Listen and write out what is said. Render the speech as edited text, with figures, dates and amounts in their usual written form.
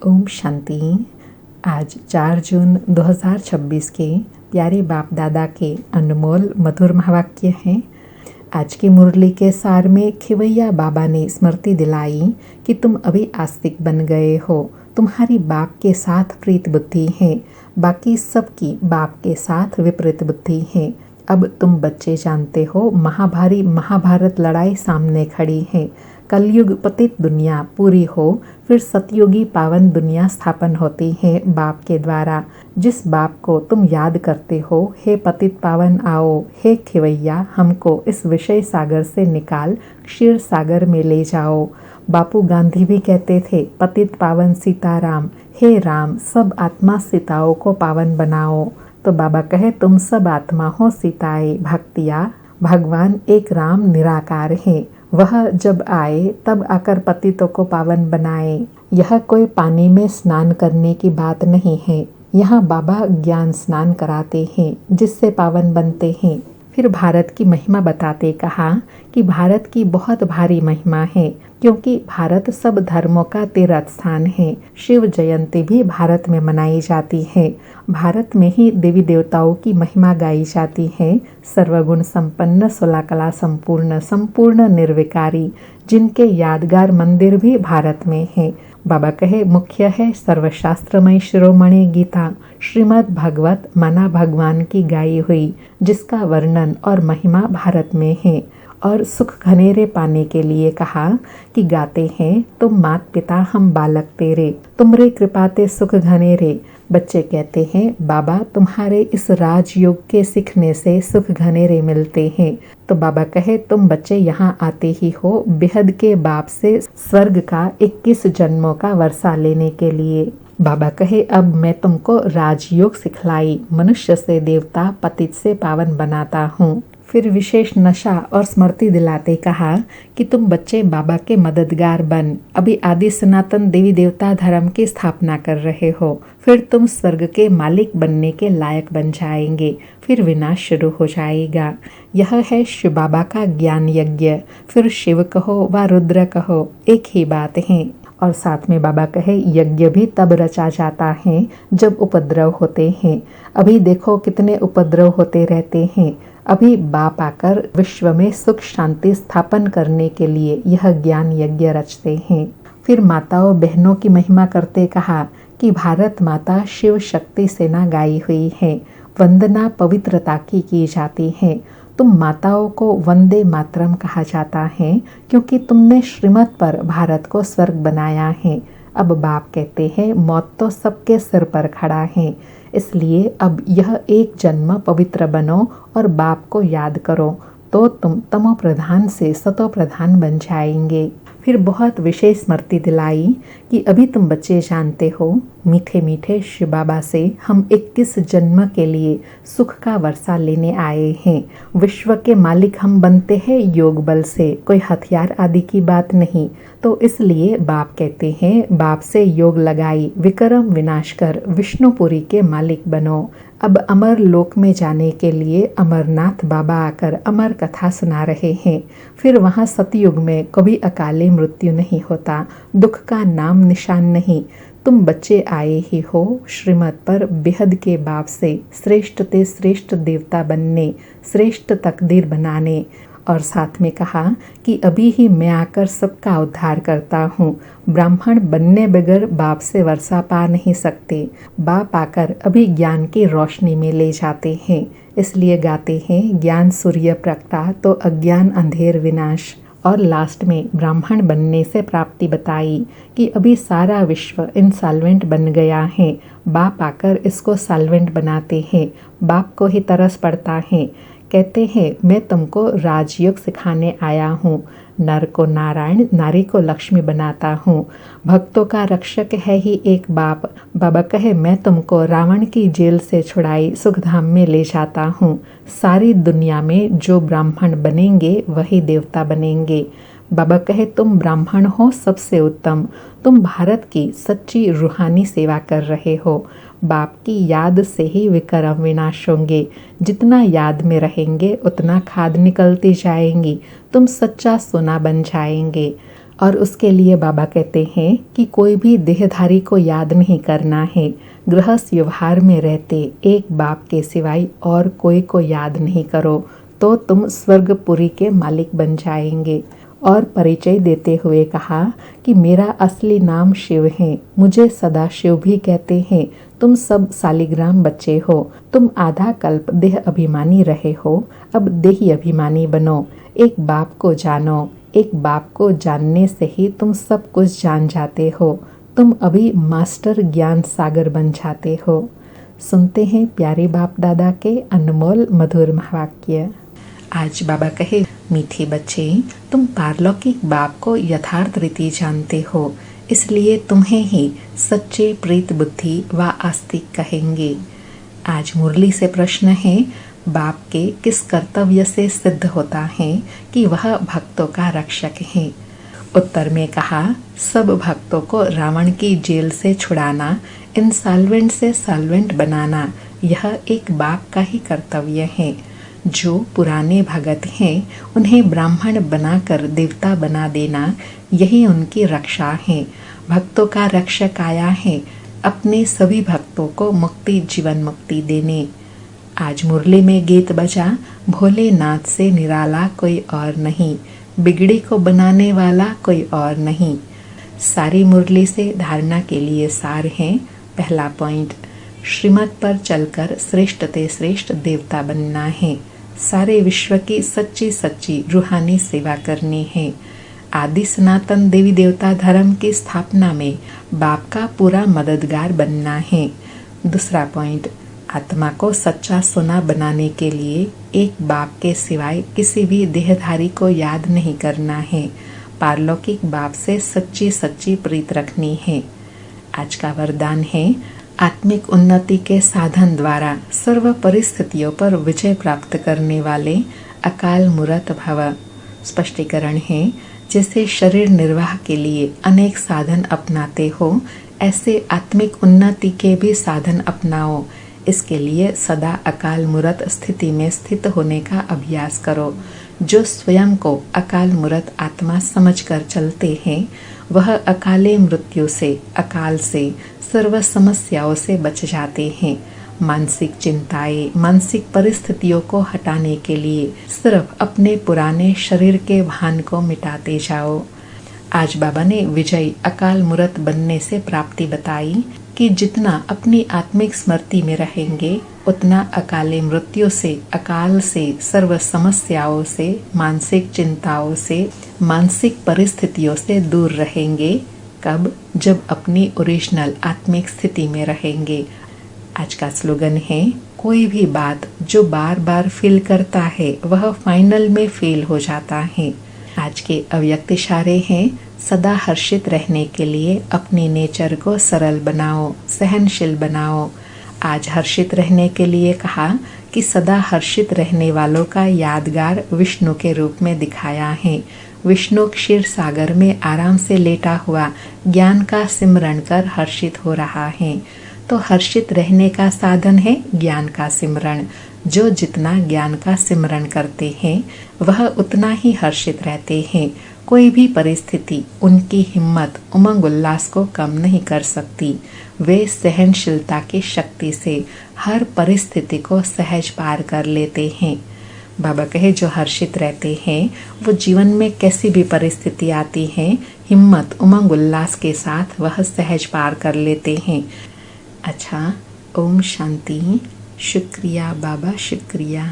ओम शांति। आज 4 जून 2026 के प्यारे बाप दादा के अनमोल मधुर महावाक्य हैं। आज की मुरली के सार में खिवैया बाबा ने स्मृति दिलाई कि तुम अभी आस्तिक बन गए हो। तुम्हारी बाप के साथ प्रीत बुद्धि है, बाकी सबकी बाप के साथ विपरीत बुद्धि है। अब तुम बच्चे जानते हो, महाभारी महाभारत लड़ाई सामने खड़ी है। कलयुग पतित दुनिया पूरी हो, फिर सतयुगी पावन दुनिया स्थापन होती है बाप के द्वारा। जिस बाप को तुम याद करते हो, हे पतित पावन आओ, हे खिवैया हमको इस विषय सागर से निकाल क्षीर सागर में ले जाओ। बापू गांधी भी कहते थे, पतित पावन सीताराम, हे राम सब आत्मा सीताओं को पावन बनाओ। तो बाबा कहे, तुम सब आत्मा हो सीताएं भक्तिया, भगवान एक राम निराकार है। वह जब आए तब आकर पतितों को पावन बनाए। यह कोई पानी में स्नान करने की बात नहीं है। यहाँ बाबा ज्ञान स्नान कराते हैं जिससे पावन बनते हैं। फिर भारत की महिमा बताते कहा कि भारत की बहुत भारी महिमा है, क्योंकि भारत सब धर्मों का तीर्थ स्थान है। शिव जयंती भी भारत में मनाई जाती है। भारत में ही देवी देवताओं की महिमा गाई जाती है। सर्वगुण संपन्न, 16 कला संपूर्ण, संपूर्ण निर्विकारी, जिनके यादगार मंदिर भी भारत में है। बाबा कहे, मुख्य है सर्वशास्त्रमय शिरोमणि गीता, श्रीमद् भगवत माना भगवान की गाई हुई, जिसका वर्णन और महिमा भारत में है। और सुख घनेरे पाने के लिए कहा कि गाते हैं, तुम मात पिता हम बालक तेरे, तुमरे कृपाते सुख घनेरे। बच्चे कहते हैं, बाबा तुम्हारे इस राजयोग के सीखने से सुख घनेरे मिलते हैं। तो बाबा कहे, तुम बच्चे यहाँ आते ही हो बेहद के बाप से स्वर्ग का 21 जन्मों का वर्षा लेने के लिए। बाबा कहे, अब मैं तुमको राजयोग सिखलाई, मनुष्य से देवता, पतित से पावन बनाता हूँ। फिर विशेष नशा और स्मृति दिलाते कहा कि तुम बच्चे बाबा के मददगार बन, अभी आदि सनातन देवी देवता धर्म की स्थापना कर रहे हो। फिर तुम स्वर्ग के मालिक बनने के लायक बन जाएंगे, फिर विनाश शुरू हो जाएगा। यह है शिव बाबा का ज्ञान यज्ञ। फिर शिव कहो व रुद्र कहो, एक ही बात है। और साथ में बाबा कहे, यज्ञ भी तब रचा जाता है जब उपद्रव होते हैं। अभी देखो कितने उपद्रव होते रहते हैं। अभी बाप आकर विश्व में सुख शांति स्थापन करने के लिए यह ज्ञान यज्ञ रचते हैं। फिर माताओं बहनों की महिमा करते कहा कि भारत माता शिव शक्ति सेना गाई हुई है। वंदना पवित्रता की जाती है। तुम माताओं को वंदे मातरम कहा जाता है, क्योंकि तुमने श्रीमत पर भारत को स्वर्ग बनाया है। अब बाप कहते हैं, मौत तो सबके सिर पर खड़ा है, इसलिए अब यह एक जन्म पवित्र बनो और बाप को याद करो, तो तुम तमो प्रधान से सतो प्रधान बन जाएंगे। फिर बहुत विशेष स्मृति दिलाई कि अभी तुम बच्चे जानते हो, मीठे मीठे शिव बाबा से हम 21 जन्म के लिए सुख का वर्षा लेने आए हैं। विश्व के मालिक हम बनते हैं योग बल से, कोई हथियार आदि की बात नहीं। तो इसलिए बाप कहते हैं, बाप से योग लगाई, विक्रम विनाश कर विष्णुपुरी के मालिक बनो। अब अमर लोक में जाने के लिए अमरनाथ बाबा आकर अमर कथा सुना रहे हैं। फिर वहाँ सतयुग में कभी अकाले मृत्यु नहीं होता, दुख का नाम निशान नहीं। तुम बच्चे आए ही हो श्रीमत पर बेहद के बाप से श्रेष्ठ ते श्रेष्ठ देवता बनने, श्रेष्ठ तकदीर बनाने। और साथ में कहा कि अभी ही मैं आकर सबका उद्धार करता हूँ। ब्राह्मण बनने बगैर बाप से वर्षा पा नहीं सकते। बाप आकर अभी ज्ञान की रोशनी में ले जाते हैं, इसलिए गाते हैं, ज्ञान सूर्य प्रगटा तो अज्ञान अंधेर विनाश। और लास्ट में ब्राह्मण बनने से प्राप्ति बताई कि अभी सारा विश्व इंसॉल्वेंट बन गया है। बाप आकर इसको सॉल्वेंट बनाते हैं। बाप को ही तरस पड़ता है। कहते हैं, मैं तुमको राजयोग सिखाने आया हूँ। नर को नारायण, नारी को लक्ष्मी बनाता हूँ। भक्तों का रक्षक है ही एक बाप। बाबा कहे, मैं तुमको रावण की जेल से छुड़ाई सुखधाम में ले जाता हूँ। सारी दुनिया में जो ब्राह्मण बनेंगे वही देवता बनेंगे। बाबा कहे, तुम ब्राह्मण हो सबसे उत्तम, तुम भारत की सच्ची रूहानी सेवा कर रहे हो। बाप की याद से ही विक्रम विनाश होंगे। जितना याद में रहेंगे उतना खाद निकलती जाएंगी। तुम सच्चा सोना बन जाएंगे। और उसके लिए बाबा कहते हैं कि कोई भी देहधारी को याद नहीं करना है। गृहस्थ व्यवहार में रहते एक बाप के सिवाय और कोई को याद नहीं करो तो तुम स्वर्गपुरी के मालिक बन जाएंगे। और परिचय देते हुए कहा कि मेरा असली नाम शिव है, मुझे सदा शिव भी कहते हैं। तुम सब सालिग्राम बच्चे हो, तुम आधा कल्प देह अभिमानी रहे हो, अब देही अभिमानी बनो। एक बाप को जानो, एक बाप को जानने से ही तुम सब कुछ जान जाते हो। तुम अभी मास्टर ज्ञान सागर बन जाते हो। सुनते हैं प्यारे बाप दादा के अनमोल मधुर महावाक्य। आज बाबा कहे, मीठे बच्चे, तुम पारलौकिक बाप को यथार्थ रीति जानते हो, इसलिए तुम्हें ही सच्चे प्रीत बुद्धि व आस्तिक कहेंगे। आज मुरली से प्रश्न है, बाप के किस कर्तव्य से सिद्ध होता है कि वह भक्तों का रक्षक है। उत्तर में कहा, सब भक्तों को रावण की जेल से छुड़ाना, इंसॉल्वेंट से सॉल्वेंट बनाना, यह एक बाप का ही कर्तव्य है। जो पुराने भगत हैं उन्हें ब्राह्मण बनाकर देवता बना देना, यही उनकी रक्षा है। भक्तों का रक्षक आया है अपने सभी भक्तों को मुक्ति जीवन मुक्ति देने। आज मुरली में गीत बजा, भोलेनाथ से निराला कोई और नहीं, बिगड़ी को बनाने वाला कोई और नहीं। सारी मुरली से धारणा के लिए सार है। पहला पॉइंट, श्रीमत पर चलकर श्रेष्ठ ते श्रेष्ठ देवता बनना है। सारे विश्व की सच्ची सच्ची रूहानी सेवा करनी है। आदि सनातन देवी देवता धर्म की स्थापना में बाप का पूरा मददगार बनना है। दूसरा पॉइंट, आत्मा को सच्चा सोना बनाने के लिए एक बाप के सिवाय किसी भी देहधारी को याद नहीं करना है। पारलौकिक बाप से सच्ची सच्ची प्रीत रखनी है। आज का वरदान है, आत्मिक उन्नति के साधन द्वारा सर्व परिस्थितियों पर विजय प्राप्त करने वाले अकाल मूर्त भव। स्पष्टीकरण है, जैसे शरीर निर्वाह के लिए अनेक साधन अपनाते हो, ऐसे आत्मिक उन्नति के भी साधन अपनाओ। इसके लिए सदा अकाल मूर्त स्थिति में स्थित होने का अभ्यास करो। जो स्वयं को अकाल मूर्त आत्मा समझकर चलते हैं, वह अकाले मृत्यु से, अकाल से, सर्व समस्याओं से बच जाते हैं। मानसिक चिंताएं, मानसिक परिस्थितियों को हटाने के लिए सिर्फ अपने पुराने शरीर के भान को मिटाते जाओ। आज बाबा ने विजयी अकाल मूर्त बनने से प्राप्ति बताई कि जितना अपनी आत्मिक स्मृति में रहेंगे, उतना अकाले मृत्यु से, अकाल से, सर्व समस्याओं से, मानसिक चिंताओं से, मानसिक परिस्थितियों से दूर रहेंगे। कब? जब अपनी ओरिजिनल आत्मिक स्थिति में रहेंगे। आज का स्लोगन है, कोई भी बात जो बार बार फील करता है वह फाइनल में फेल हो जाता है। आज के अव्यक्त इशारे हैं, सदा हर्षित रहने के लिए अपने नेचर को सरल बनाओ, सहनशील बनाओ। आज हर्षित रहने के लिए कहा कि सदा हर्षित रहने वालों का यादगार विष्णु के रूप में दिखाया है। विष्णु क्षीर सागर में आराम से लेटा हुआ ज्ञान का सिमरण कर हर्षित हो रहा है। तो हर्षित रहने का साधन है ज्ञान का सिमरण। जो जितना ज्ञान का सिमरण करते हैं वह उतना ही हर्षित रहते हैं। कोई भी परिस्थिति उनकी हिम्मत, उमंग, उल्लास को कम नहीं कर सकती। वे सहनशीलता की शक्ति से हर परिस्थिति को सहज पार कर लेते हैं। बाबा कहे, जो हर्षित रहते हैं वो जीवन में कैसी भी परिस्थिति आती है, हिम्मत, उमंग, उल्लास के साथ वह सहज पार कर लेते हैं। अच्छा, ओम शांति। शुक्रिया बाबा, शुक्रिया।